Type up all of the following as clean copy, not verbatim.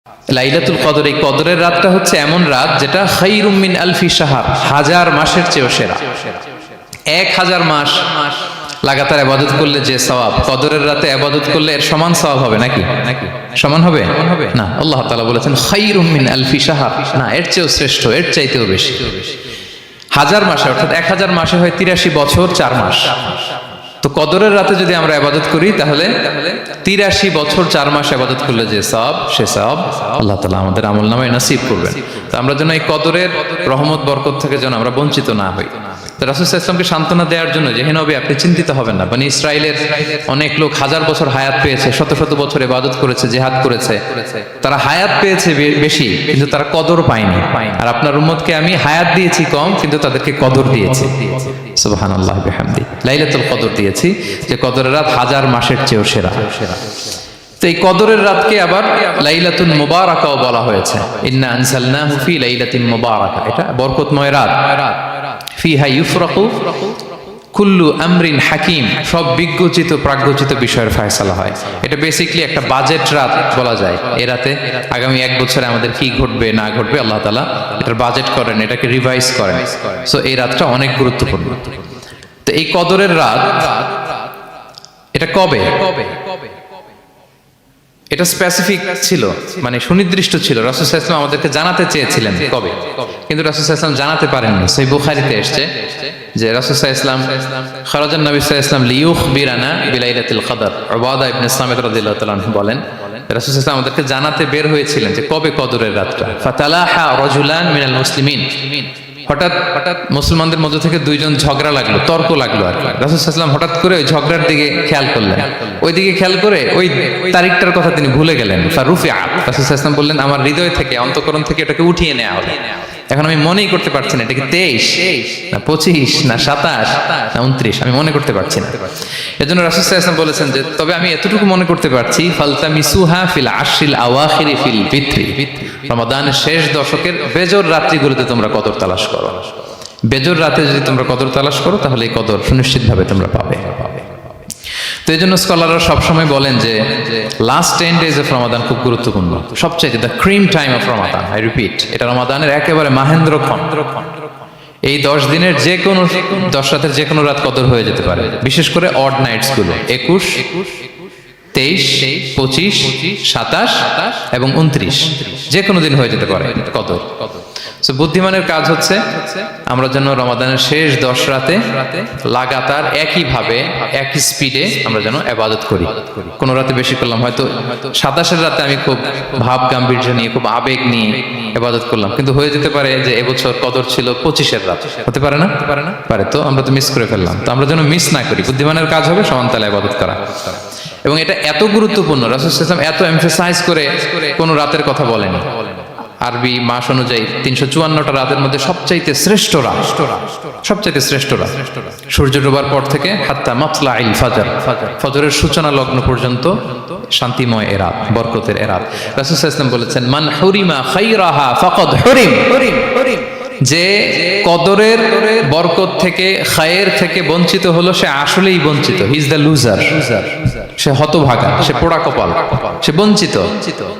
লাইলাতুল কদর, এই কদরের রাতটা হচ্ছে এমন রাত যেটা খায়রুম মিন আলফি শাহর, হাজার মাসের চেয়েও সেরা। 1000 মাস লাগাতার ইবাদত করলে যে সওয়াব, কদরের রাতে ইবাদত করলে এর সমান সওয়াব হবে নাকি? সমান হবে না। আল্লাহ তাআলা বলেছেন খায়রুম মিন আলফি শাহর, না এর চেয়েও শ্রেষ্ঠ, এর চাইতেও বেশি। 1000 মাসে অর্থাৎ 1000 মাসে হয় 83 বছর 4 মাস। তো কদরের রাতে যদি আমরা ইবাদত করি তাহলে 83 বছর 4 মাস ইবাদত করলে যে সওয়াব, সে সওয়াব আল্লাহ তাআলা আমাদের আমলনামায় নসিব করবেন। তো আমরা যেন এই কদরের রহমত বরকত থেকে যেন আমরা বঞ্চিত না হই। তো রাসূল সাল্লাল্লাহু আলাইহি ওয়াসাল্লামকে সান্ত্বনা দেওয়ার জন্য যে হে নবী আপনি চিন্তিত হবেন না, বনি ইসরাইলের অনেক লোক 1000 বছর হায়াত পেয়েছে, শত শত বছর ইবাদত করেছে, জিহাদ করেছে, তারা হায়াত পেয়েছে বেশি কিন্তু তারা কদর পায়নি। আর আপনার উম্মতকে আমি হায়াত দিয়েছি কম কিন্তু তাদেরকে কদর দিয়েছি। সুবহানাল্লাহ বিহামদি, লাইলাতুল কদর দিয়েছি, যে কদরের রাত 1000 মাসের চেয়েও সেরা। তো এই কদরের রাতকে আবার লাইলাতুল মুবারাকাও বলা হয়েছে। ইন্না আনজালনাহু ফি লাইলাতিন মুবারাকা, এটা বরকতময় রাত। ফিহা ইউফরাকু কুল্লু আমরিন হাকিম, সব বিজ্ঞচিত প্রাজ্ঞচিত বিষয়ের ফয়সালা হয়। এটা বেসিক্যালি একটা বাজেট রাত বলা যায়। এই রাতে আগামী 1 বছরে আমাদের কি ঘটবে না ঘটবে আল্লাহ তাআলা এটার বাজেট করেন, এটাকে রিভাইজ করেন। সো এই রাতটা অনেক গুরুত্বপূর্ণ। তো এই কদরের রাত এটা কবে? এটা স্পেসিফিক ছিল, মানে সুনির্দিষ্ট ছিল। রাসূল সাল্লাল্লাহু আলাইহি ওয়াসাল্লাম আমাদেরকে জানাতে চেয়েছিলেন কবে, কিন্তু রাসূল সাল্লাল্লাহু আলাইহি ওয়াসাল্লাম জানাতে পারেননি। সহিহ বুখারীতে এসেছে যে রাসূল সাল্লাল্লাহু আলাইহি ওয়াসাল্লাম খারাজান নবী সাল্লাল্লাহু আলাইহি ওয়াসাল্লাম লিয়ুখবিরানা বিলাইলাতিল কদর। উবাদা ইবনে সামিত রাদিয়াল্লাহু তাআলা আনহু বলেন রাসূল সাল্লাল্লাহু আলাইহি ওয়াসাল্লাম আমাদেরকে জানাতে বের হয়েছিলেন যে কবে কদরের রাতটা। ফাতালাহা রাজুলান মিনাল মুসলিমিন, হঠাৎ মুসলমানদের মধ্য থেকে 2 জন ঝগড়া লাগলো, তর্ক লাগলো। আর রাসূল সাল্লাল্লাহু আলাইহি ওয়াসাল্লাম হঠাৎ করে ওই ঝগড়ার দিকে খেয়াল করলেন, ওই দিকে খেয়াল করে ওই তারিখটার কথা তিনি ভুলে গেলেন। ফারুফিআ, রাসূল সাল্লাল্লাহু আলাইহি ওয়াসাল্লাম বললেন আমার হৃদয় থেকে, অন্তঃকরণ থেকে এটাকে উঠিয়ে নেওয়া হবে। এখন আমি মনেই করতে পারছি না এটা কি 23 না 25 না 27 না 29, আমি মনে করতে পারছি না। এজন্য রাসূল সাল্লাল্লাহু আলাইহি ওয়াসাল্লাম বলেছেন যে তবে আমি এতটুকু মনে করতে পারছি, ফালতামিসুহা ফিল আশরিল আওয়াখিরি ফিল ফিত্রি, রমাদানের শেষ দশকের বেজর রাত্রিগুলোতে তোমরা কদর তালাশ করো। বেজর রাতে যদি তোমরা কদর তালাশ করো তাহলে এই কদর সুনিশ্চিতভাবে তোমরা পাবে। তো এই জন্য স্কলাররা সবসময় বলেন যে লাস্ট 10 days অফ রমাদান খুব গুরুত্বপূর্ণ, সবচেয়ে the cream time of Ramadan. I repeat, এটা রমাদানের একেবারে মাহেন্দ্রক্ষণ। এই 10 দিনের যে কোনো 10 রাতের যে কোনো রাত কদর হয়ে যেতে পারে, বিশেষ করে অড নাইটস গুলো 21, 23, 25, 27 এবং 29, যে কোনো দিন হয়ে যেতে পারে কদর। সো বুদ্ধিমানের কাজ হচ্ছে আমরা যেন রমাদানের শেষ 10 রাতে লাগাতার একইভাবে একই স্পিডে আমরা যেন ইবাদত করি। কোন রাতে বেশি করলাম, হয়তো 27-এর রাতে আমি খুব ভাব গাম্ভীর্য নিয়ে খুব আবেগ নিয়ে ইবাদত করলাম, কিন্তু হয়ে যেতে পারে যে এবছর কদর ছিল 25-এর রাত, হতে পারে না? পারে। তো আমরা তো মিস করে ফেললাম। তো আমরা যেন মিস না করি। বুদ্ধিমানের কাজ হবে সমানতালে ইবাদত করা। এবং এটা এত গুরুত্বপূর্ণ, রাসূল সাল্লাল্লাহু আলাইহি ওয়াসাল্লাম এত এমফাসাইজ করে কোন রাতের কথা বলেনি। আরবি মাস অনুযায়ী 354টা রাতের মধ্যে সবচাইতে শ্রেষ্ঠ রাত, সবচাইতে শ্রেষ্ঠ রাত সূর্য ডোবার পর থেকে হাত্তা মাতলাইল ফাজর, ফজরের সূচনা লগ্ন পর্যন্ত শান্তিময় এ রাত, বরকতের এ রাত। রাসূল সাল্লাল্লাহু আলাইহি ওয়াসাল্লাম বলেছেন মান হুরিমা খায়রাহা ফাকাদ হুরিম, যে কদরের বরকত থেকে খায়ের থেকে বঞ্চিত হলো সে আসলেই বঞ্চিত। হি ইজ দ্য লুজার, সে হতভাগা, সে পোড়া কপাল, সে বঞ্চিত।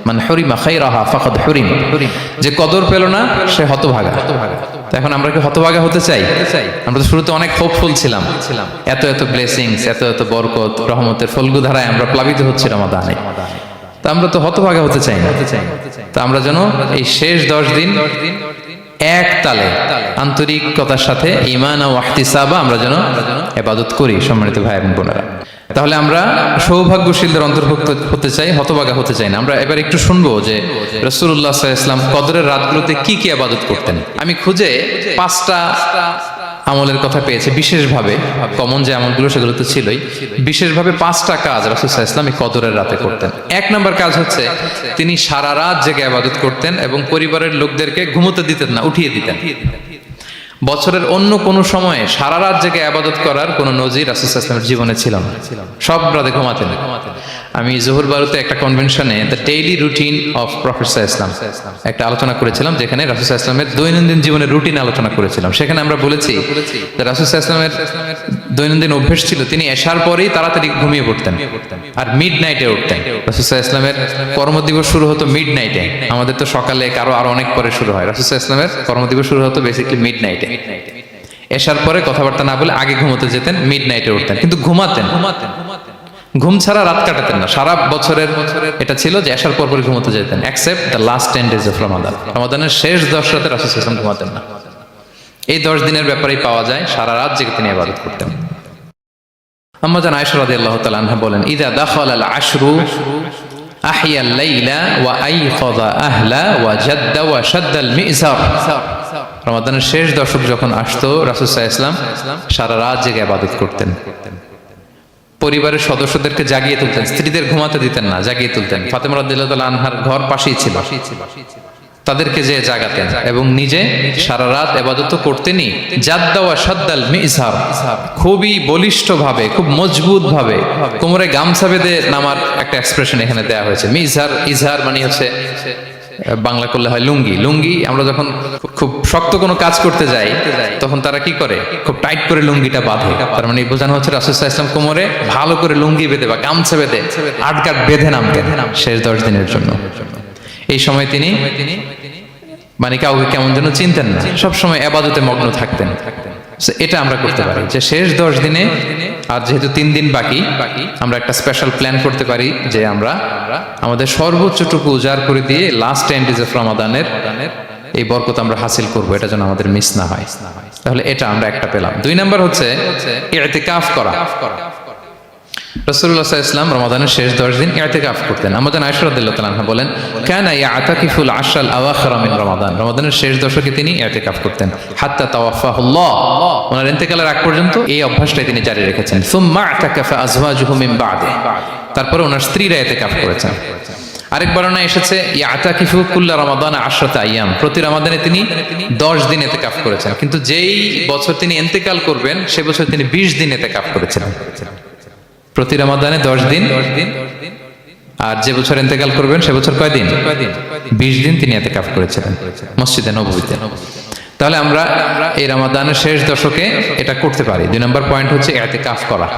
মান হুরিমা খায়রাহা ফাকাদ হুরিম, যে কদর পেল না সে হতভাগা। এখন আমরা কি হতভাগা হতে চাই? আমরা তো শুরুতে অনেক হোপফুল ছিলাম, এত এত ব্লেসিংস, এত এত বরকত রহমতের ফলগুধারায় আমরা প্লাবিত হচ্ছি রমাদানে। তা আমরা তো হতভাগা হতে চাই না। তা আমরা যেন এই শেষ 10 দিন এক তালে আন্তরিকতার সাথে ঈমান ও ইহতিসাবা আমরা যেন ইবাদত করি। সম্মানিত ভাই এবং বোনেরা, তাহলে আমরা সৌভাগ্যশীলদের অন্তর্ভুক্ত হতে চাই, হতভাগা হতে চাই না। আমরা এবার একটু শুনবো যে রাসূলুল্লাহ সাল্লাল্লাহু আলাইহি ওয়াসাল্লাম কদরের রাতগুলোতে কি কি ইবাদত করতেন। আমি খুঁজে 5টা আমলের কথা পেয়েছি বিশেষভাবে, কমন যে আমলগুলো সেগুলো তো ছিলই, বিশেষভাবে 5টা কাজ রাসূল সাল্লাল্লাহু আলাইহি ওয়াসাল্লাম এই কদরের রাতে করতেন। 1 নম্বর কাজ হচ্ছে তিনি সারা রাত জেগে ইবাদত করতেন এবং পরিবারের লোকদেরকে ঘুমোতে দিতেন না, উঠিয়ে দিতেন। বছরের অন্য কোনো সময়ে সারা রাত জেগে ইবাদত করার কোনো নজির রাসূল সাল্লাল্লাহু আলাইহি ওয়াসাল্লামের জীবনে ছিল না। সব রাতে ঘুমাতেন। আমি জোহর বারুতে একটা কনভেনশনে the daily routine of prophet সাল্লাল্লাহু আলাইহি ওয়াসাল্লাম একটা আলোচনা করেছিলাম, যেখানে রাসূল সাল্লাল্লাহু আলাইহি ওয়াসাল্লামের দৈনন্দিন জীবনের রুটিন আলোচনা করেছিলাম। সেখানে আমরা বলেছি যে রাসূল সাল্লাল্লাহু আলাইহি ওয়াসাল্লামের দৈনন্দিন অভ্যাস ছিল তিনি এশার পরেই তাড়াতাড়ি ঘুমিয়ে পড়তেন আর মিড নাইটে উঠতেন। রাসূল সাল্লাল্লাহু আলাইহি ওয়াসাল্লামের কর্মদিবস শুরু হতো মিড নাইটে, আমাদের তো সকালে কারো আরো অনেক পরে শুরু হয়। রাসূল সাল্লাল্লাহু আলাইহি ওয়াসাল্লামের কর্মদিবস শুরু হতো বেসিক্যালি মিড নাইটে। এশার পরে কথাবার্তা না বলে আগে ঘুমোতে যেতেন, মিড নাইটে উঠতেন, কিন্তু ঘুমাতেন। ঘুম ছাড়া রাত কাটাতেন না। সারা বছরের এটা ছিল যে এশার পর পরে ঘুমোতে যেতেন, except the last 10 days of Ramadan. রমাদানের শেষ 10 রাতে রাসূল সাল্লাল্লাহু আলাইহি ওয়াসাল্লাম ঘুমাতেন না। এই 10 দিনের ব্যাপারেই পাওয়া যায় সারা রাত জেগে তিনি ইবাদত করতেন। আম্মা জান আয়েশা রাদিয়াল্লাহু তাআলা আনহা বলেন, ইযা দাখালাল আশরু আহিয়াল লাইলা ওয়া আইকাযা আহলা ওয়া জাদ্দা ওয়া শাদ্দাল মি'জার। রমাদানের শেষ দশক যখন আসতো রাসূল সাল্লাল্লাহু আলাইহি ওয়াসাল্লাম সারা রাত জেগে ইবাদত করতেন। পরিবারের সদস্যদেরকে জাগিয়ে তুলতেন, স্ত্রীদের ঘুমাতে দিতেন না, জাগিয়ে তুলতেন। ফাতেমা রাদিয়াল্লাহু তাআলা আনহার ঘর পাশেই ছিল, তাদেরকে যে জাগাতেন এবং নিজে সারা রাত ইবাদত করতেনই। জাদ্দা ওয়া শাদ্দাল মি'জার, খুবই বলিষ্ঠ ভাবে, খুব মজবুত ভাবে কোমরে গামছা বেঁধে নামার একটা এক্সপ্রেশন এখানে দেয়া হয়েছে। মি'জার, ইজহার মানে হচ্ছে বাংলা করলে হয় লুঙ্গি। লুঙ্গি আমরা যখন খুব শক্ত কোনো কাজ করতে যাই তখন তারা কি করে, খুব টাইট করে লুঙ্গিটা বাঁধে। তার মানে বোঝানো হচ্ছে রাসূল সাল্লাল্লাহু আলাইহি ওয়াসাল্লাম কোমরে ভালো করে লুঙ্গি বেঁধে বা গামছা বেঁধে আটকাট বেঁধে নামতেন শেষ 10 দিনের জন্য। এই সময় তিনি মানে কাউকে কেমন যেন চিনতেন না, সবসময় ইবাদতে মগ্ন থাকতেন। এটা আমরা করতে পারি যে শেষ 10 দিনে, আর যেহেতু 3 দিন বাকি, আমরা একটা স্পেশাল প্ল্যান করতে পারি যে আমরা আমাদের সর্বোচ্চটুকু উজাড় করে দিয়ে লাস্ট 10 days অফ রমাদানের এই বরকত আমরা হাসিল করব, এটা যেন আমাদের মিস না হয়। তাহলে এটা আমরা একটা পেলাম। 2 নাম্বার হচ্ছে ইতিকাফ করা। রাসূলুল্লাহ সাল্লাল্লাহু আলাইহি ওয়াসাল্লাম রমাদানের শেষ 10 দিন ইতিকাফ করতেন। আমাদের আয়েশা রাদিয়াল্লাহু তাআলা আনহা বলেন, কানা ইয়াতাকিফুল আশরাল আওয়াখির মিন রমাদান। রমাদানের শেষ দশকে তিনি ইতিকাফ করতেন। হাত্তা তাওয়াফাহুল্লাহ, ওনার ইন্তেকালের আগ পর্যন্ত এই অভ্যাসটাই তিনি জারি রেখেছেন। সুম্মা আতাকাফা আজওয়াজুহু মিন বা'দি, তারপরে ওনার স্ত্রীরা ইতিকাফ করেছেন। আরেক বর্ণনা এসেছে ইয়াতাকিফু কুল্লা রমাদান 10 আইয়াম, প্রতি রমাদানে তিনি 10 দিন ইতিকাফ করেছেন। কিন্তু যেই বছর তিনি ইন্তেকাল করবেন সে বছর তিনি 20 দিন ইতিকাফ করেছিলেন। প্রতি রমাদানে 10 দিন, আর যে বছর ইন্তেকাল করবেন সে বছর কয় দিন? 20 দিন তিনি ইতিকাফ করেছিলেন মসজিদে নববীতে। তাহলে আমরা এই রমাদানের শেষ দশকে এটা করতে পারি। 2 নম্বর পয়েন্ট হচ্ছে ইতিকাফ করা।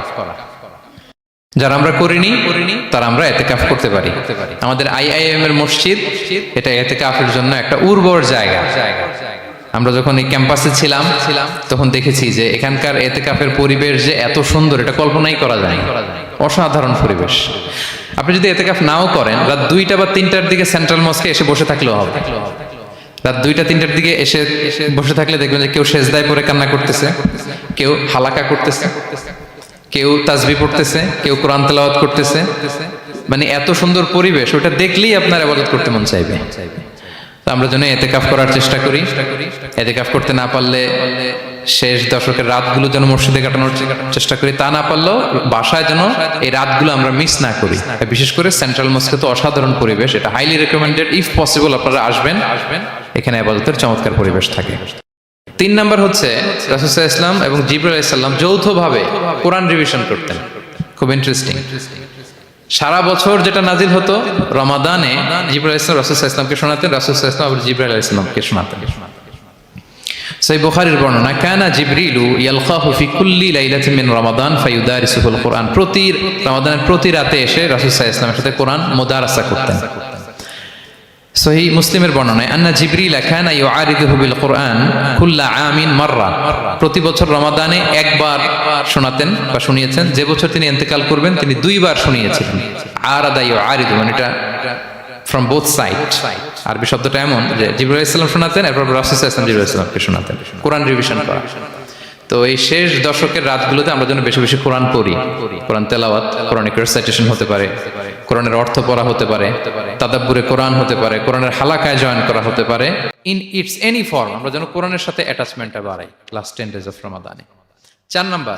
যারা আমরা করিনি তারা আমরা ইতিকাফ করতে পারি। আমাদের আইআইএম এর মসজিদ এটা ইতিকাফের জন্য একটা উর্বর জায়গা। আমরা যখন এই ক্যাম্পাসে ছিলাম তখন দেখেছি যে এখানকার ইতিকাফের পরিবেশ যে এত সুন্দর, এটা কল্পনাই করা যায় না। অসাধারণ পরিবেশ। আপনি যদি ইতিকাফ নাও করেন, রাত 2টা বা 3টার দিকে সেন্ট্রাল মস্কে এসে বসে থাকলেও হবে। রাত 2টা 3টার দিকে এসে বসে থাকলে দেখবেন যে কেউ সেজদায় পড়ে কান্না করতেছে, কেউ হালাকা করতেছে, কেউ তাসবিহ পড়তেছে, কেউ কোরআন তেলাওয়াত করতেছে। মানে এত সুন্দর পরিবেশ, ওটা দেখলেই আপনার ইবাদত করতে মন চাইবে। আমরা যেন ইতিকাফ করার চেষ্টা করি। ইতিকাফ করতে না পারলে শেষ দশকের রাতগুলো যেন মসজিদে কাটানোর চেষ্টা করি, তা না পারলেও বাসায় যেন এই রাতগুলো আমরা মিস না করি। বিশেষ করে সেন্ট্রাল মস্কে তো অসাধারণ পরিবেশ, এটা হাইলি রেকমেন্ডেড। ইফ পসিবল আপনারা আসবেন, এখানে ইবাদতের চমৎকার পরিবেশ থাকে। 3 নাম্বার হচ্ছে রাসূল সাল্লাল্লাহু আলাইহি ওয়াসাল্লাম এবং জিবরাইল আলাইহিস সালাম যৌথভাবে কোরআন রিভিশন করতেন। খুব ইন্টারেস্টিং। সারা বছর যেটা নাজিল হতো, রমাদানে জিবরাইল আলাইহিস সালাম রাসূল সাল্লাল্লাহু আলাইহি ওয়াসাল্লামকে শোনাতেন, রাসূল সাল্লাল্লাহু আলাইহি ওয়াসাল্লাম আবার জিবরাইল আলাইহিস সালামকে শোনাতেন। সহিহ বুখারীর বর্ণনা, কানা জিবরিলু ইয়ালকাহু ফি কুল্লি লাইলাতিন মিন রমাদান ফায়ুদারিসুল কুরআন। প্রতি রমাদানের প্রতি রাতে এসে রাসূল সাল্লাল্লাহু আলাইহি ওয়াসাল্লামের সাথে কোরআন মুদারাসা করতেন। সহিহ মুসলিমের বর্ণনায়, আন্না জিবরিল কানা ইউআরিদুহু বিল কুরআন কুল্লা আমিন মাররা। প্রতি বছর রমাদানে একবার শোনাতেন বা শুনিয়েছেন। যে বছর তিনি ইন্তেকাল করবেন তিনি 2 বার শুনিয়েছিলেন। আরাদা ইউআরিদু মানে এটা ফ্রম বোথ সাইড। আরবি শব্দটা এমন যে জিবরাইল আলাইহিস সালাম শোনাতেন, এরপর রাসূল সাল্লাল্লাহু আলাইহি ওয়াসাল্লাম জিবরাইল আলাইহিস সালামকে শোনাতেন। কোরআন রিভিশন করা। তো এই শেষ দশকের রাতগুলোতে আমরা যেন বেশি বেশি কোরআন পড়ি। কোরআন তেলাওয়াত, কোরআনিক রিসাইটেশন হতে পারে, কোরআনের অর্থ পড়া হতে পারে, তাদাব্বুরে কোরআন হতে পারে, কোরআনের হালাকায় জয়েন করা হতে পারে। ইন ইটস এনি ফর্ম আমরা যেন কোরআনের সাথে অ্যাটাচমেন্টটা বাড়াই লাস্ট 10 days অফ রমাদানে। 4 নাম্বার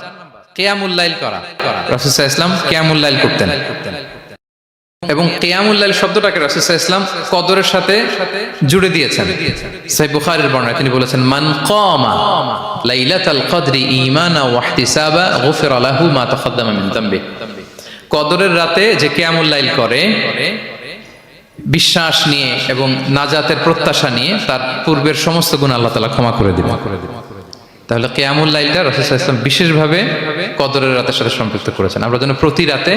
কিয়ামুল লাইল করা। রাসূল সাল্লাল্লাহু আলাইহি ওয়াসাল্লাম কিয়ামুল লাইল করতেন। এবং কিয়ামুল লাইল শব্দটাকে রাসূল সাল্লাল্লাহু আলাইহি ওয়াসাল্লাম কদরের সাথে জুড়ে দিয়েছেন। সহিহ বুখারীর বর্ণনায় তিনি বলেছেন, মান কামা লাইলাতাল কদরি ঈমানা ওয়া ইহতিসাবা গুফিরা লাহু মা তাকাদ্দামা মিন যামবি। কদরের রাতে যে কিয়ামুল লাইল করে বিশ্বাস নিয়ে এবং নাজাতের প্রত্যাশা নিয়ে, তার পূর্বের সমস্ত গুনাহ আল্লাহ তাআলা ক্ষমা করে দিবেন। তাহলে কিয়ামুল লাইলটা রাসূল সাল্লাল্লাহু আলাইহি ওয়াসাল্লাম বিশেষভাবে কদরের রাতের সাথে সম্পৃক্ত করেছেন। আমরা যেন প্রতি রাতে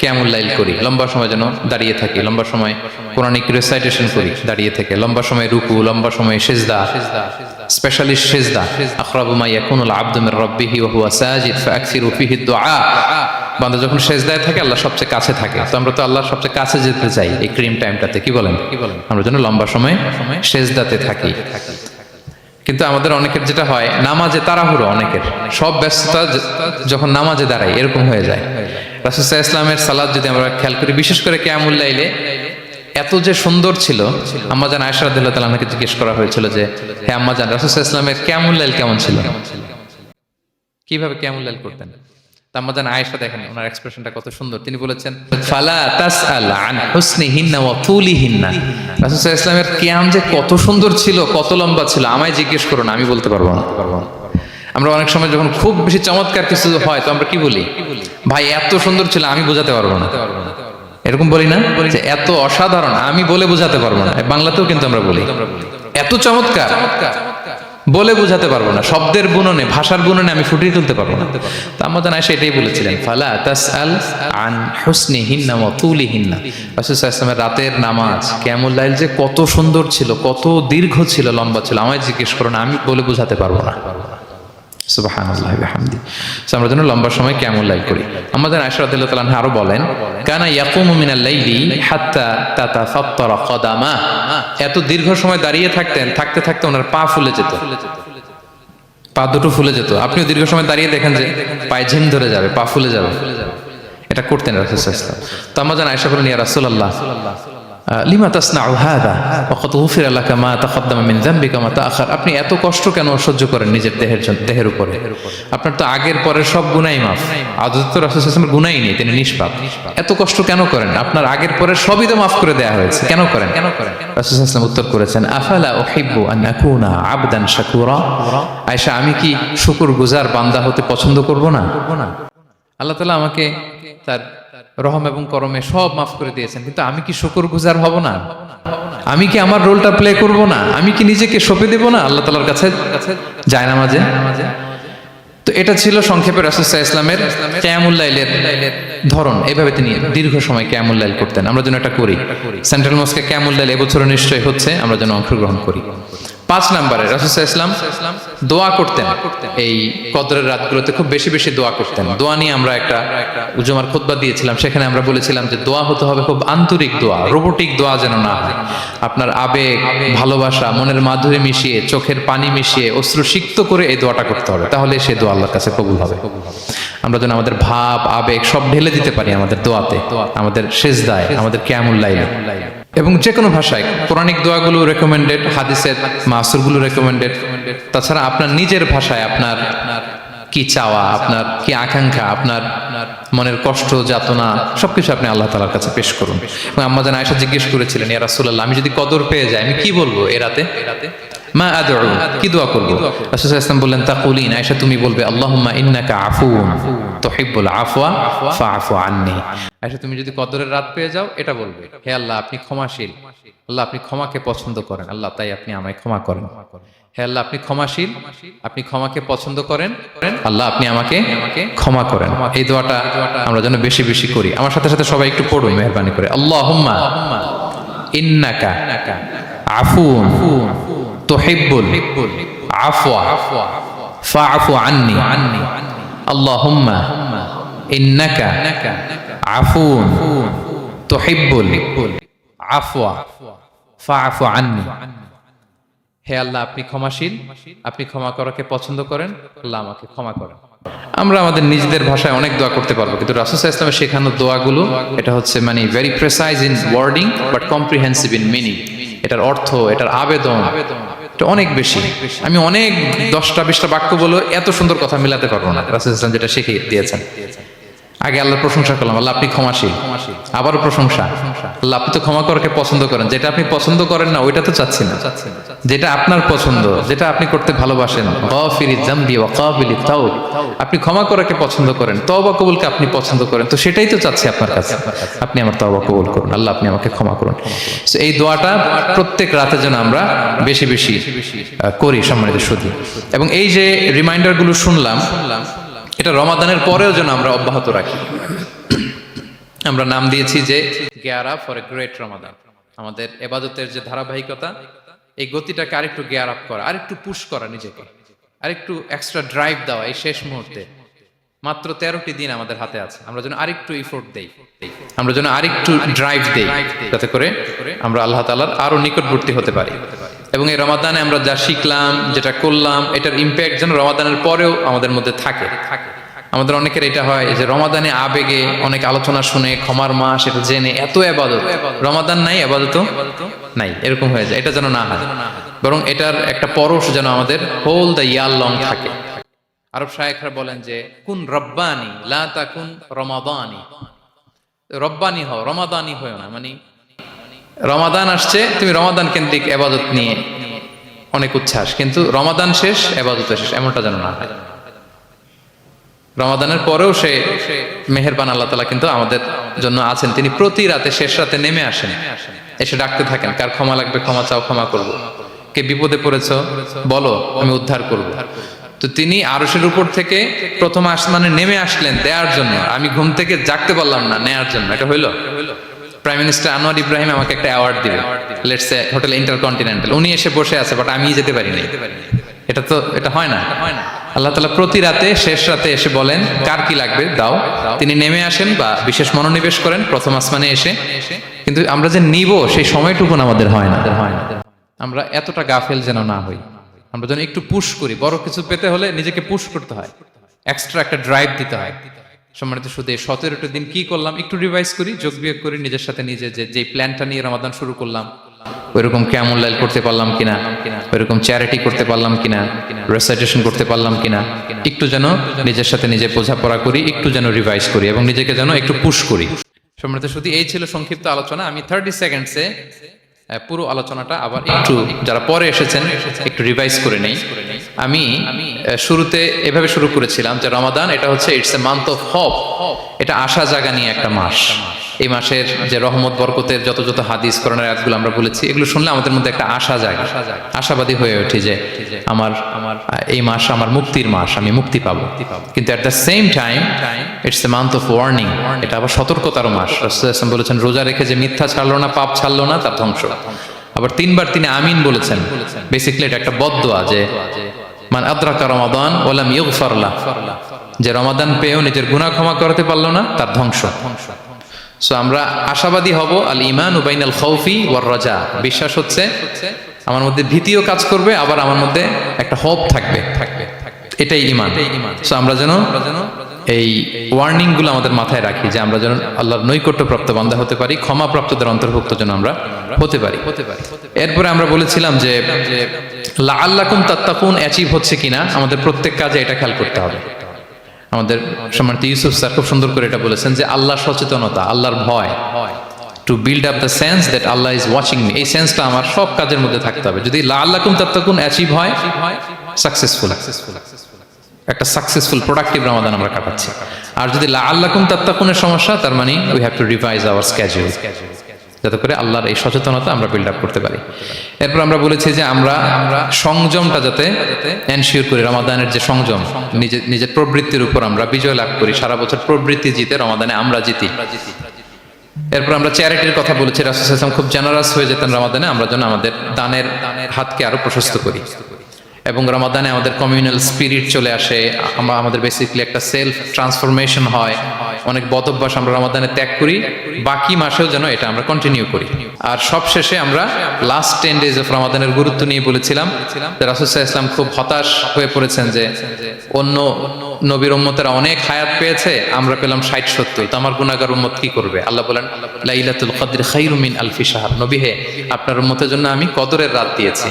কিয়ামুল লাইল করি, লম্বা সময় যেন দাঁড়িয়ে থাকি, লম্বা সময় কোরআনিক রিসাইটেশন করি দাঁড়িয়ে থেকে, লম্বা সময় রুকু, লম্বা সময় সিজদা, স্পেশালি সিজদা। আখরাবু মা ইয়াকুনুল আবদু মির রাব্বিহি ওয়া হুয়া সাজিদ ফাআকসিরু ফিহি দুআ। বান্দা যখন সিজদায় থাকে আল্লাহ সবচেয়ে কাছে থাকে, তো আমরা তো আল্লাহর সবচেয়ে কাছে যেতে চাই এই ক্রিম টাইমটাতে, কি বলেন? আমরা যেন লম্বা সময় সিজদাতে থাকি। কিন্তু আমাদের অনেকের যেটা হয়, নামাজে তাড়াহুড়ো, অনেকের সব ব্যস্ততা যখন নামাজে দাঁড়ায় এরকম হয়ে যায়। রাসূল সাল্লাল্লাহু আলাইহি ওয়াসাল্লামের সালাত যদি আমরা খেয়াল করি, বিশেষ করে কিয়ামুল লাইলে এত যে সুন্দর ছিল, আম্মাজান আয়েশা রাদিয়াল্লাহু তাআলা আনহাকে জিজ্ঞেস করা হয়েছিল যে, হে আম্মাজান, রাসূল সাল্লাল্লাহু আলাইহি ওয়াসাল্লামের কিয়ামুল লাইল কেমন ছিল, কিভাবে কিয়ামুল লাইল করতেন? আম্মাজান আয়েশা দেখেন ওনার এক্সপ্রেশনটা কত সুন্দর। তিনি বলেছেন, ফালা তাসআল আন হুসনিহিন্না ওয়া তুলিহিন্না। রাসূল সাল্লাল্লাহু আলাইহি ওয়াসাল্লামের কিয়াম যে কত সুন্দর ছিল, কত লম্বা ছিল, আমায় জিজ্ঞেস করো না, আমি বলতে পারবো না। আমরা অনেক সময় যখন খুব বেশি চমৎকার কিছু হয় তো আমরা কি বলি, ভাই এত সুন্দর ছিল, আমি বোঝাতে পারবো না, এরকম বলি না? যে এত অসাধারণ, আমি বলে বোঝাতে পারবো না। বাংলাতেও কিন্তু আমরা বলি এত চমৎকার, বলে বোঝাতে পারবো না, শব্দের বুননে, ভাষার বুননে আমি ফুটিয়ে তুলতে পারবো না। তো আম্মাজান আয়েশা এটাই বলেছিলেন, ফালা তাসআল আন হুসনিহিন্না ওয়া তুলিহিন্না। রাসূল সাল্লাল্লাহু আলাইহি ওয়াসাল্লামের রাতের নামাজ কিয়ামুল লাইল যে কত সুন্দর ছিল, কত দীর্ঘ ছিল, লম্বা ছিল, আমায় জিজ্ঞেস করো না, আমি বলে বোঝাতে পারবো না। সুবহানাল্লাহি ওয়া বিহামদি। আমরা যেন লম্বা সময় কিয়ামুল লাইল করি। আমাদের আয়েশা রাদিয়াল্লাহু তাআলা আনহা আরো বলেন, কানা ইয়াকুমু মিনাল লাইলি হাত্তা তাতাফাত্তারা কদামা। এত দীর্ঘ সময় দাঁড়িয়ে থাকতেন, থাকতে থাকতে ওনার পা ফুলে যেত, পা দুটো ফুলে যেত। আপনিও দীর্ঘ সময় দাঁড়িয়ে দেখেন যে পায়ে ঝিম ধরে যাবে, পা ফুলে যাবে, এটা করতেন রাসূল সাল্লাল্লাহু আলাইহি ওয়াসাল্লাম। তো আমাদের আয়েশা বলেন, ইয়া রাসূলুল্লাহ লিমা তাসনাউ হাযা ওয়া ক্বাদ গুফিরা লাকা মা তাকাদ্দামা মিন যামবিকা মা তাআখার। আপনি এত কষ্ট কেন সহ্য করেন নিজের দেহের উপরে? আপনার তো আগের পরের সব গুনাহ মাফ। আদতে তো রাসূল সাল্লাল্লাহু আলাইহি ওয়াসাল্লামের গুনাহই নেই, তিনি নিষ্পাপ। এত কষ্ট কেন করেন? আপনার আগের পরের সবই তো মাফ করে দেয়া হয়েছে, কেন করেন? রাসূল সাল্লাল্লাহু আলাইহি ওয়াসাল্লাম উত্তর করেছেন, আফালা উহিব্বু আন আকুনা আবদান শাকুরা। আয়েশা, আমি কি শুকরগুজার বান্দা হতে পছন্দ করব না? আল্লাহ তাআলা আমাকে তার রহম এবং করমে সব মাফ করে দিয়েছেন, কিন্তু আমি কি শুকরগুজার হব না? আমি কি আমার রোলটা প্লে করব না? আমি কি নিজেকে সঁপে দেব না আল্লাহ তাআলার কাছে জায়নামাজে? তো এটা ছিল সংক্ষেপে রাসূল সাল্লাল্লাহু আলাইহি ওয়াসাল্লামের কিয়ামুল লাইলের ধরন। এইভাবে তিনি দীর্ঘ সময় কিয়ামুল লাইল করতেন। আমরা যেন এটা করি। সেন্ট্রাল মস্কে কিয়ামুল লাইল এবছরও নিশ্চয়ই হচ্ছে, আমরা যেন অংশগ্রহণ করি। 5 নম্বরে রাসূল সাল্লাল্লাহু আলাইহি ওয়াসাল্লাম দোয়া করতেন। এই কদরের রাতগুলোতে খুব বেশি বেশি দোয়া করতেন। দোয়া নিয়ে আমরা একটা জুমার খুতবা দিয়েছিলাম, সেখানে আমরা বলেছিলাম যে দোয়া হতে হবে খুব আন্তরিক দোয়া, রোবোটিক দোয়া যেন না হয়। আপনার আবেগ, ভালোবাসা, মনের মাধুরী মিশিয়ে, চোখের পানি মিশিয়ে, অশ্রু সিক্ত করে এই দোয়াটা করতে হবে, তাহলে সেই দোয়া আল্লাহর কাছে কবুল হবে। আমরা যেন আমাদের ভাব, আবেগ সব ঢেলে দিতে পারি আমাদের দোয়াতে, আমাদের সিজদায়, আমাদের কিয়ামুল লাইলে। এবং যে কোনো ভাষায় কোরআনিক দোয়াগুলো রেকমেন্ডেড, হাদিসের মাসুরগুলো রেকমেন্ডেড। তাছাড়া আপনার নিজের ভাষায় আপনার কি চাওয়া, আপনার কি আকাঙ্ক্ষা, আপনার মনের কষ্ট, যাতনা সবকিছু আপনি আল্লাহ তাআলার কাছে পেশ করুন। এবং আম্মাজান আয়েশা জিজ্ঞেস করেছিলেন, ইয়া রাসূলুল্লাহ, আমি যদি কদর পেয়ে যাই আমি কি বলবো এ রাতে? মা আদউ, কি দোয়া করব? রাসূল সাল্লাল্লাহু আলাইহি ওয়াসাল্লাম বললেন, তাকুলিন, আয়েশা তুমি বলবে, আল্লাহুম্মা ইন্নাকা আফুউন তুহিব্বুল আফওয়া ফাআফু আন্নি। আয়েশা তুমি যদি কদরের রাত পেয়ে যাও এটা বলবে, হে আল্লাহ আপনি ক্ষমাশীল, আল্লাহ আপনি ক্ষমাকে পছন্দ করেন, আল্লাহ তাই আপনি আমায় ক্ষমা করেন। হে আল্লাহ আপনি ক্ষমাশীল, আপনি ক্ষমাকে পছন্দ করেন, আল্লাহ আপনি আমাকে ক্ষমা করেন। এই দোয়াটা আমরা যেন বেশি বেশি করি। আমার সাথে সাথে সবাই একটু পড়ুন মেহেরবানি করে, আল্লাহুম্মা ইন্নাকা আফুউন তুহিব্বুল আফওয়া ফাআফু আন্নি। আল্লাহুম্মা ইন্নাকা আফুউন তুহিব্বুল আফওয়া ফাআফু আন্নি। হে আল্লাহ আপনি ক্ষমাশীল, আপনি ক্ষমা করাকে পছন্দ করেন, আল্লাহ আমাকে ক্ষমা করেন। আমরা আমাদের নিজেদের ভাষায় অনেক দোয়া করতে পারবো, কিন্তু রাসূল সাল্লাল্লাহু আলাইহি ওয়াসাল্লামের শেখানো দোয়াগুলো এটা হচ্ছে মানে very precise in wording but comprehensive in meaning. এটার অর্থ, এটার আবেদন এটা অনেক বেশি। আমি অনেক 10টা 20টা বাক্য বলে এত সুন্দর কথা মিলাতে পারবো না। রাসূল সাল্লাল্লাহু আলাইহি ওয়াসাল্লাম যেটা শিখিয়ে দিয়েছেন, আগে আল্লাহর প্রশংসা করলাম, আল্লাহ আপনি ক্ষমাশীল, আবারও প্রশংসা, আল্লাহ আপনি তো ক্ষমা করাকে পছন্দ করেন, যেটা আপনি পছন্দ করেন না ওইটা তো চাচ্ছি না, যেটা আপনার পছন্দ, যেটা আপনি করতে ভালোবাসেন, গাফিরিজ যামবি ওয়া কাবিলিত তাওব, আপনি ক্ষমা করাকে পছন্দ করেন, তওবা কবুলকে আপনি পছন্দ করেন, তো সেটাই তো চাচ্ছি আপনার কাছে, আপনি আমার তওবা কবুল করুন, আল্লাহ আপনি আমাকে ক্ষমা করুন। সো এই দোয়াটা প্রত্যেক রাতে যেন আমরা বেশি বেশি করি সম্মানিত সুধী। এবং এই যে রিমাইন্ডার গুলো শুনলাম, এটা রমাদানের পরেও যেন আমরা অব্যাহত রাখি। আমরা নাম দিয়েছি যে gear up for a great Ramadan. আমাদের ইবাদতের যে ধারাবাহিকতা, এই গতিটাকে আরেকটু গিয়ার আপ করা, আরেকটু পুশ করা, নিজেকে আরেকটু এক্সট্রা ড্রাইভ দেওয়া। এই শেষ মুহূর্তে মাত্র 13টি দিন আমাদের হাতে আছে, আমরা যেন আরেকটু ইফোর্ট দেই, আমরা যেন আরেকটু ড্রাইভ দেই, যাতে করে আমরা আল্লাহ তাআলার আরো নিকটবর্তী হতে পারি। এবং এই রমাদানে আমরা যা শিখলাম, যেটা করলাম, এটার ইম্প্যাক্ট যেন রমাদানের পরেও আমাদের মধ্যে থাকে। আমাদের অনেকের এটা হয় যে রমাদানে আবেগে অনেক আলোচনা শুনে, ক্ষমার মাস এটা জেনে এত ইবাদত, রমাদান নাই ইবাদত নাই, এরকম হয়ে যায়। এটা যেন না হয়, বরং এটার একটা পরশ যেন আমাদের হোল দ্য ইয়ার লং থাকে। আরব শায়েখরা বলেন যে কুন রব্বানি লা তাকুন রমাদানি, রব্বানি হও, রমাদানি হও না। মানে রমাদান আসছে, তুমি রমাদান কেন্দ্রিক ইবাদত নিয়ে অনেক উচ্ছ্বাস, কিন্তু রমাদান শেষ, ইবাদত শেষ, এমনটা যেন না হয়। রমাদানের পরেও সে মেহেরবান আল্লাহ তাআলা কিন্তু আমাদের জন্য আছেন। তিনি প্রতি রাতে শেষ রাতে নেমে আসেন, এসে ডাকতে থাকেন, কার ক্ষমা লাগবে ক্ষমা চাও, ক্ষমা করব, কে বিপদে পড়েছো বলো, আমি উদ্ধার করব। তো তিনি আরশের উপর থেকে প্রথম আসমানে নেমে আসলেন দেওয়ার জন্য, আমি ঘুম থেকে জাগতে পারলাম না, নেয়ার জন্য। এটা হইলো প্রাইম মিনিস্টার আনোয়ার ইব্রাহিম আমাকে একটা অ্যাওয়ার্ড দিবে, লেটস সে হোটেল ইন্টারকন্টিনেন্টাল, উনি এসে বসে আছে, বাট আমি যেতে পারি নাই। এটা তো এটা হয় না। আল্লাহ তাআলা প্রতি রাতে শেষ রাতে এসে বলেন কার কি লাগবে দাও, তিনি নেমে আসেন বা বিশেষ মনোনিবেশ করেন প্রথম আসমানে এসে। কিন্তু আমরা যে নিব সেই সময়টুকু আমাদের হয় না। আমরা এতটা গাফেল যেন না হই, আমরা যেন একটু পুশ করি। বড় কিছু পেতে হলে নিজেকে পুশ করতে হয়, এক্সট্রা একটা ড্রাইভ দিতে হয়। সম্মানিত শুধু 17টা দিন কি করলাম একটু রিভাইজ করি, যোগ বিয়োগ করি নিজের সাথে নিজে, যে প্ল্যানটা নিয়ে রমাদান শুরু করলাম ওইরকম কিয়ামুল লাইল করতে পারলাম কিনা, ওইরকম চ্যারিটি করতে পারলাম কিনা, রেসাইটেশন করতে পারলাম কিনা, একটু যেন নিজের সাথে নিজে বোঝাপড়া করি, একটু যেন রিভাইজ করি এবং নিজেকে যেন একটু পুশ করি। সম্মানিত শুধু এই ছিল সংক্ষিপ্ত আলোচনা। আমি 30 সেকেন্ডসে পুরো আলোচনাটা আবার একটু যারা পরে এসেছেন একটু রিভাইজ করে নেই। আমি শুরুতে এভাবে শুরু করেছিলাম যে রমাদান এটা হচ্ছে it's a month of hope, এটা আশা জাগা নিয়ে একটা মাস। এই মাসের যে রহমত বরকতের যত যত হাদিস কোরআনের আয়াতগুলো আমরা বলেছি, এগুলো শুনলে আমাদের মধ্যে একটা আশা জাগে, আশাবাদী হয়ে ওঠে যে আমার এই মাস আমার মুক্তির মাস, আমি মুক্তি পাবো। কিন্তু at the same time it's a month of warning, এটা আবার সতর্কতারও মাস। রাসূলুল্লাহ সাল্লাল্লাহু আলাইহি ওয়াসাল্লাম বলেছেন রোজা রেখে যে মিথ্যা ছাড়লো না, পাপ ছাড়লো না, তার ধ্বংস। আবার 3বার তিনি আমিন বলেছেন। বেসিক্যালি এটা একটা বদদোয়া যে মান আদরাকা রমাদান ওয়া লাম ইগফার লাহ, যে রমাদান পেয়েও নিজের গুনাহ ক্ষমা করতে পারলো না, তার ধ্বংস। সো আমরা আশাবাদী হব। আল ঈমানু বাইনাল খাউফি ওয়ার রাজা, বিশ্বাস হচ্ছে আমার মধ্যে ভীতিও কাজ করবে, আবার আমার মধ্যে একটা হোপ থাকবে, এটাই ঈমান। সো আমরা যেন এই ওয়ার্নিং গুলো আমাদের মাথায় রাখি যে আমরা যেন আল্লাহর নৈকট্যপ্রাপ্ত বান্দা হতে পারি, ক্ষমাপ্রাপ্তদের অন্তর্ভুক্ত যেন আমরা হতে পারি। এরপরে আমরা বলেছিলাম যে লাআল্লাকুম তাত্তাকুন অ্যাচিভ হচ্ছে কিনা আমাদের প্রত্যেক কাজে এটা খেয়াল করতে হবে। আমাদের সম্মানিত ইউসুফ স্যার খুব সুন্দর করে এটা বলেছেন যে আল্লাহর সচেতনতা, আল্লাহর ভয়, to build up the sense that Allah is watching me, এই সেন্সটা আমার সব কাজের মধ্যে থাকতে হবে। যদি লাআল্লাকুম তাত্তাকুন অ্যাচিভ হয়, সাকসেসফুল, একটা সাকসেসফুল প্রোডাক্টিভ রমাদান আমরা কাটাচ্ছি। আর যদি লাআল্লাকুম তাত্তাকুনের সমস্যা, তার মানে we have to revise hour schedule, যাতে করে আল্লাহর এই সচেতনতা আমরা বিল্ড আপ করতে পারি। এরপর আমরা বলেছি যে আমরা সংযমটা যাতে এনশিওর করি, রমাদানের যে সংযম, নিজের প্রবৃত্তির উপর আমরা বিজয় লাভ করি। সারা বছর প্রবৃত্তি জিতে, রমাদানে আমরা জিতি। এরপর আমরা চ্যারিটির কথা বলেছি, রাসূল সাল্লাল্লাহু আলাইহি ওয়াসাল্লাম খুব জেনারাস হয়ে যেতেন রমাদানে, আমরা যেন আমাদের দানের হাতকে আরো প্রশস্ত করি। এবং রমাদানে আমাদের কমিউনাল স্পিরিট চলে আসে, আমাদের বেসিক্যালি একটা সেলফ ট্রান্সফরমেশন হয়, অনেক বদ অভ্যাস আমরা রমাদানে ত্যাগ করি, বাকি মাসেও যেন এটা আমরা কন্টিনিউ করি। আর সবশেষে আমরা লাস্ট 10 ডেজ অফ রমাদানের গুরুত্ব নিয়ে বলেছিলাম যে রাসূল সাল্লাল্লাহু আলাইহি ওয়াসাল্লাম খুব হতাশ হয়ে পড়েছেন যে অন্য নবীর উম্মতেরা অনেক হায়াত পেয়েছে, আমরা পেলাম 60-70, তো আমার গুনাহগার উম্মত কি করবে? আল্লাহ বলেন লাইলাতুল কদর খায়রুম মিন আলফি শাহর, নবী হে আপনার উম্মতের জন্য আমি কদরের রাত দিয়েছি,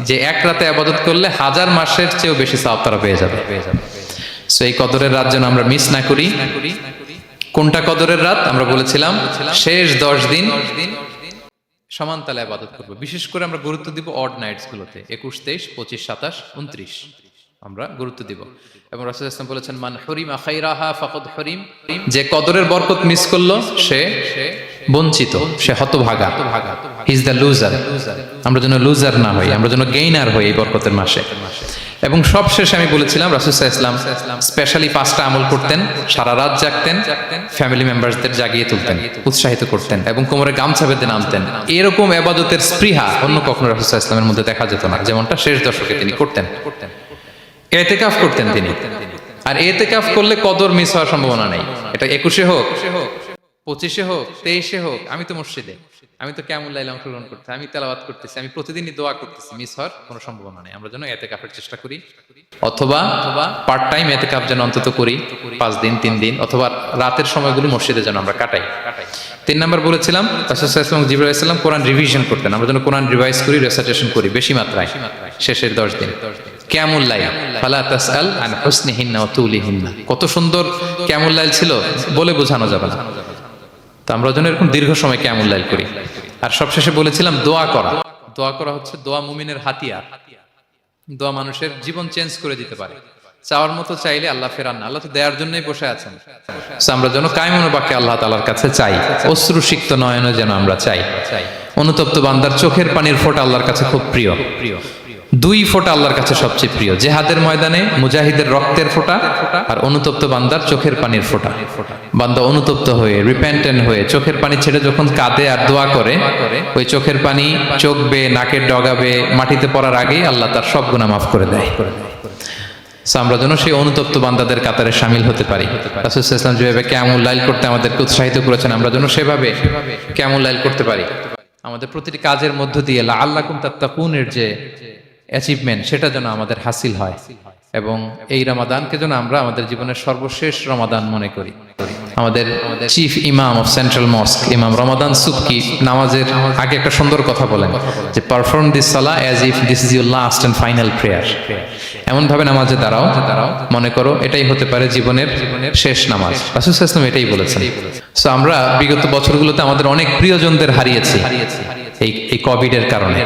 যে এক রাতে ইবাদত করলে 1000 মাসের চেয়েও বেশি সওয়াব তারা পেয়ে যাবে। সো এই কদরের রাত যেন আমরা মিস না করি। কোনটা কদরের রাত? আমরা বলেছিলাম শেষ 10 দিন সমান তালে ইবাদত করব। বিশেষ করে আমরা গুরুত্ব দিব অড নাইটস গুলোতে, 21, 23, 25, 27, 29 আমরা গুরুত্ব দিব। এবং রাসূল সাল্লাল্লাহু আলাইহি ওয়াসাল্লাম বলেছেন, মান হুরিমা খাইরাহা ফাকাদ হুরিম, যে কদরের বরকত মিস করলো সে বঞ্চিত, সে হতভাগা, হি ইজ দ্য লুজার। আমরা যেন লুজার না হই, আমরা যেন গেইনার হই এই বরকতের মাসে। এবং সবশেষে আমি বলেছিলাম রাসূল সাল্লাল্লাহু আলাইহি ওয়াসাল্লাম স্পেশালি 5টা আমল করতেন, সারা রাত জাগতেন, ফ্যামিলি মেম্বারসদের জাগিয়ে তুলতেন, উৎসাহিত করতেন এবং কোমরে গামছা বেঁধে নামতেন। এরকম ইবাদতের স্পৃহা অন্য কখনো রাসূল সাল্লাল্লাহু আলাইহি ওয়াসাল্লামের মধ্যে দেখা যেত না, যেমনটা শেষ দশকে তিনি করতেন। ইতিকাফ করতেন তিনি। আর ইতিকাফ করলে কদর মিস হওয়ার সম্ভাবনা নেই। এটা 21-এ হোক, 25-এ হোক, 23-এ হোক, আমি তো মসজিদে, আমি তো কিয়ামুল লাইলে অংশগ্রহণ করতেছি, আমি তেলাওয়াত করতেছি, আমি প্রতিদিনই দোয়া করতেছি, মিস হওয়ার কোনো সম্ভাবনা নেই। আমরা যেন ইতিকাফের চেষ্টা করি, অথবা পার্ট টাইম ইতিকাফ যেন অন্তত করি, 5 দিন 3 দিন, অথবা রাতের সময়গুলো মসজিদে যেন আমরা কাটাই। 3 নাম্বার বলেছিলাম রাসূল সাল্লাল্লাহু আলাইহি ওয়াসাল্লাম, জিবরাইল আলাইহিস সালাম কোরআন রিভিশন করতেন। আমরা যেন কোরআন রিভাইজ করি, রেসাইটেশন করি বেশি মাত্রায় শেষের 10 দিন। কিয়ামুল লাইল, ফালা তাসআল আন হুসনিহিন্না ওয়া তুলিহিন্না, কত সুন্দর কিয়ামুল লাইল ছিল বলে বোঝানো যাবে না। তো আমরা যেন এরকম দীর্ঘ সময় কিয়ামুল লাইল করি। আর সবশেষে বলেছিলাম দোয়া করা। দোয়া করা হচ্ছে দোয়া মুমিনের হাতিয়ার। দোয়া মানুষের জীবন চেঞ্জ করে দিতে পারে। চাওয়ার মতো চাইলে আল্লাহ ফেরান না, আল্লাহ তো দেওয়ার জন্যই বসে আছেন। আমরা যেন কায়মুন বাক্যে আল্লাহ তাআলার কাছে চাই, অশ্রুসিক্ত নয়নে যেন আমরা চাই। অনুতপ্ত বান্দার চোখের পানির ফোঁটা আল্লাহর কাছে খুব প্রিয়। 2 ফোঁটা আল্লাহর কাছে সবচেয়ে প্রিয়, জেহাদের ময়দানে মুজাহিদের রক্তের ফোঁটা আর অনুতপ্ত বান্দার চোখের পানির ফোঁটা। বান্দা অনুতপ্ত হয়ে, রিপেন্টেন্ট হয়ে চোখের পানি ছেড়ে যখন কাঁদে আর দোয়া করে, ওই চোখের পানি চোখ বেয়ে, নাকের ডগাবে মাটিতে পড়ার আগেই আল্লাহ তার সব গুনাহ মাফ করে দেয়। আমরা যেন সেই অনুতপ্ত বান্দাদের কাতারে শামিল হতে পারি। রাসূল সাল্লাল্লাহু আলাইহি ওয়াসাল্লাম যেভাবে কিয়ামুল লাইল করতে আমাদেরকে উৎসাহিত করেছেন, আমরা যেন সেভাবে কিয়ামুল লাইল করতে পারি। আমাদের প্রতিটি কাজের মধ্য দিয়ে লাআল্লাকুম তাত্তাকুনের যে অ্যাচিভমেন্ট, সেটা যেন আমাদের হাসিল হয়। এবং এই রমাদানকে যেন আমরা আমাদের জীবনের সর্বশেষ রমাদান মনে করি। আমাদের চিফ ইমাম অফ সেন্ট্রাল মস্ক, ইমাম রমাদান সুবকি, নামাজের আগে একটা সুন্দর কথা বলেন যে পারফর্ম দিস সালাহ as if this is your last and final prayer. এমন ভাবে নামাজে দাঁড়াও মনে করো এটাই হতে পারে জীবনের শেষ নামাজ। রাসূল সাল্লাল্লাহু আলাইহি ওয়াসাল্লাম এটাই বলেছেন। সো আমরা বিগত বছরগুলোতে আমাদের অনেক প্রিয়জনদের হারিয়েছি এই কোভিড এর কারণে।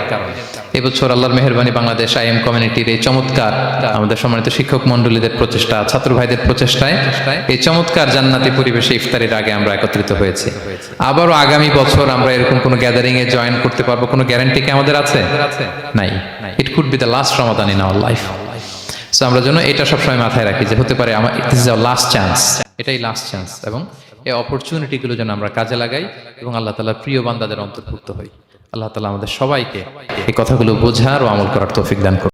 এবছর আল্লাহর মেহেরবানি বাংলাদেশ আইএম কমিউনিটির এই চমৎকার, আমাদের সম্মানিত শিক্ষক মন্ডলীদের প্রচেষ্টা, ছাত্র ভাইদের প্রচেষ্টায় এই চমৎকার জান্নাতি পরিবেশে ইফতারের আগে আমরা একত্রিত হয়েছি। আবারও আগামী বছর আমরা এরকম কোনো গ্যাদারিং এ জয়েন করতে পারবো, কোনো গ্যারান্টি কি আমাদের আছে? নাই। It could be the last Ramadan in our life. So আমরা যেন এটা সবসময় মাথায় রাখি যে হতে পারে আমার this is our last chance, এটাই লাস্ট চান্স। এবং এই অপরচুনিটিগুলো যেন আমরা কাজে লাগাই এবং আল্লাহ তাআলার প্রিয় বান্দাদের অন্তর্ভুক্ত হই। আল্লাহ তাআলা আমাদের সবাইকে এই কথাগুলো বোঝার ও আমল করার তৌফিক দান করুন।